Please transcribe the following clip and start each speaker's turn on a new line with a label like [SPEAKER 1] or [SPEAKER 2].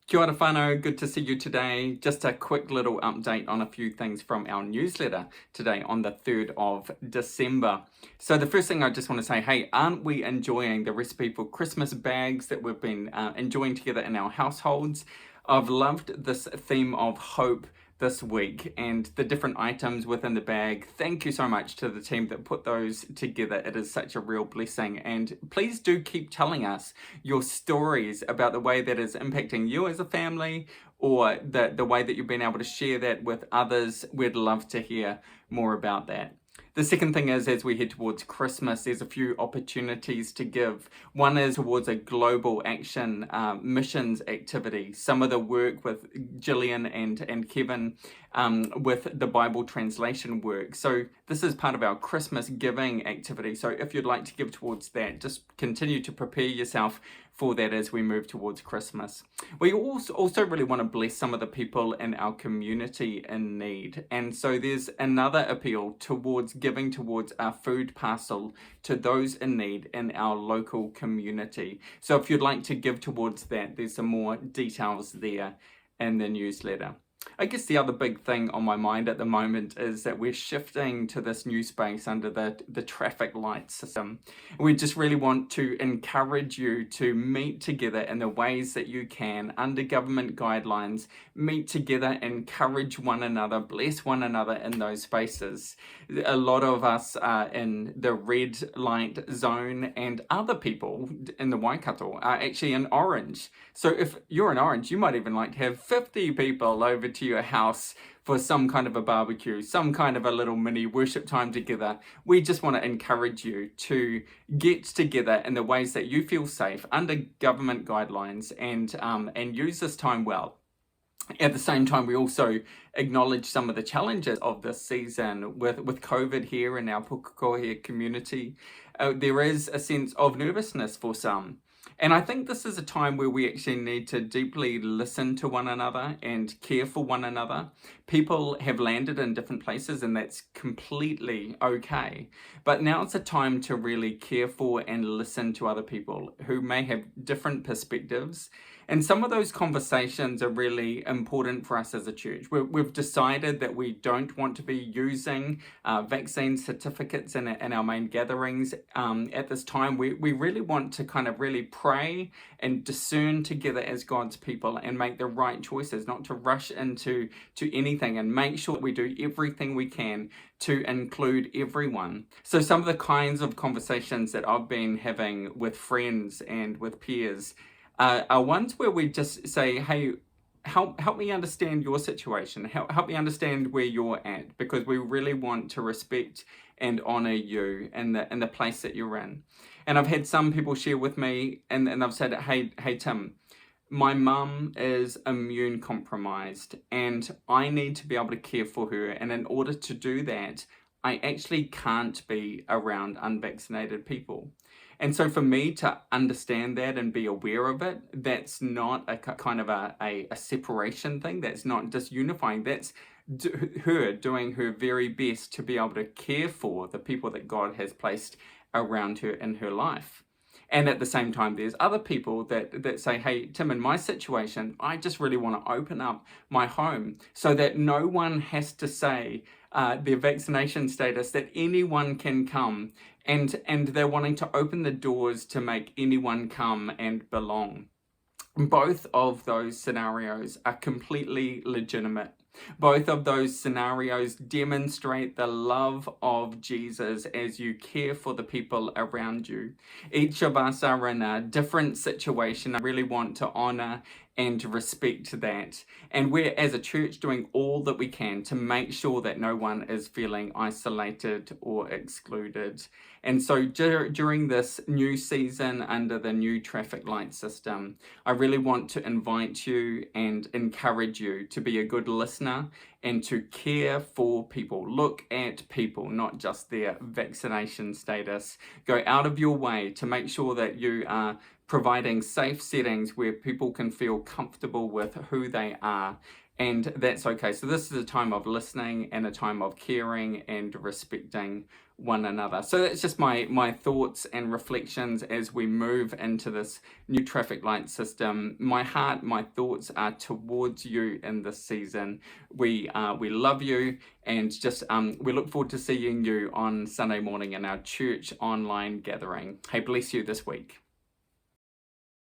[SPEAKER 1] Kia ora whanau, good to see you today. Just a quick little update on a few things from our newsletter today on the 3rd of December. So the first thing I just want to say, hey, aren't we enjoying the recipe for Christmas bags that we've been enjoying together in our households? I've loved this theme of hope this week and the different items within the bag. Thank you so much to the team that put those together. It is such a real blessing, and please do keep telling us your stories about the way that is impacting you as a family, or the way that you've been able to share that with others. We'd love to hear more about that. The second thing is, as we head towards Christmas, there's a few opportunities to give. One is towards a global action missions activity. Some of the work with Gillian and Kevin with the Bible translation work. So this is part of our Christmas giving activity. So if you'd like to give towards that, just continue to prepare yourself for that as we move towards Christmas. We also really want to bless some of the people in our community in need. And so there's another appeal towards giving towards our food parcel to those in need in our local community. So if you'd like to give towards that, there's some more details there in the newsletter. I guess the other big thing on my mind at the moment is that we're shifting to this new space under the traffic light system. We just really want to encourage you to meet together in the ways that you can under government guidelines, meet together, encourage one another, bless one another in those spaces. A lot of us are in the red light zone, and other people in the Waikato are actually in orange. So if you're in orange, you might even like to have 50 people over to your house for some kind of a barbecue, some kind of a little mini worship time together. We just want to encourage you to get together in the ways that you feel safe under government guidelines, and use this time well. At the same time, we also acknowledge some of the challenges of this season with COVID here in our Pukekohe community. There is a sense of nervousness for some. And I think this is a time where we actually need to deeply listen to one another and care for one another. People have landed in different places, and that's completely okay. But now it's a time to really care for and listen to other people who may have different perspectives. And some of those conversations are really important for us as a church. We've decided that we don't want to be using vaccine certificates in our main gatherings at this time. We really want to kind of really pray and discern together as God's people and make the right choices, not to rush into anything, and make sure that we do everything we can to include everyone. So some of the kinds of conversations that I've been having with friends and with peers are ones where we just say, hey, help me understand your situation. Help me understand where you're at, because we really want to respect and honor you in the place that you're in. And I've had some people share with me, and they've said, hey Tim, my mum is immune compromised and I need to be able to care for her. And in order to do that, I actually can't be around unvaccinated people. And so for me to understand that and be aware of it, that's not a kind of a separation thing. That's not disunifying. That's her doing her very best to be able to care for the people that God has placed around her in her life. And at the same time, there's other people that say, hey, Tim, in my situation, I just really want to open up my home so that no one has to say their vaccination status, that anyone can come, and they're wanting to open the doors to make anyone come and belong. Both of those scenarios are completely legitimate. Both of those scenarios demonstrate the love of Jesus as you care for the people around you. Each of us are in a different situation. I really want to honor and respect that. And we're, as a church, doing all that we can to make sure that no one is feeling isolated or excluded. And so during this new season under the new traffic light system, I really want to invite you and encourage you to be a good listener and to care for people. Look at people, not just their vaccination status. Go out of your way to make sure that you are providing safe settings where people can feel comfortable with who they are, and that's okay. So this is a time of listening and a time of caring and respecting one another. So that's just my thoughts and reflections as we move into this new traffic light system. My heart, my thoughts are towards you in this season. We love you, and just we look forward to seeing you on Sunday morning in our church online gathering. Hey, bless you this week.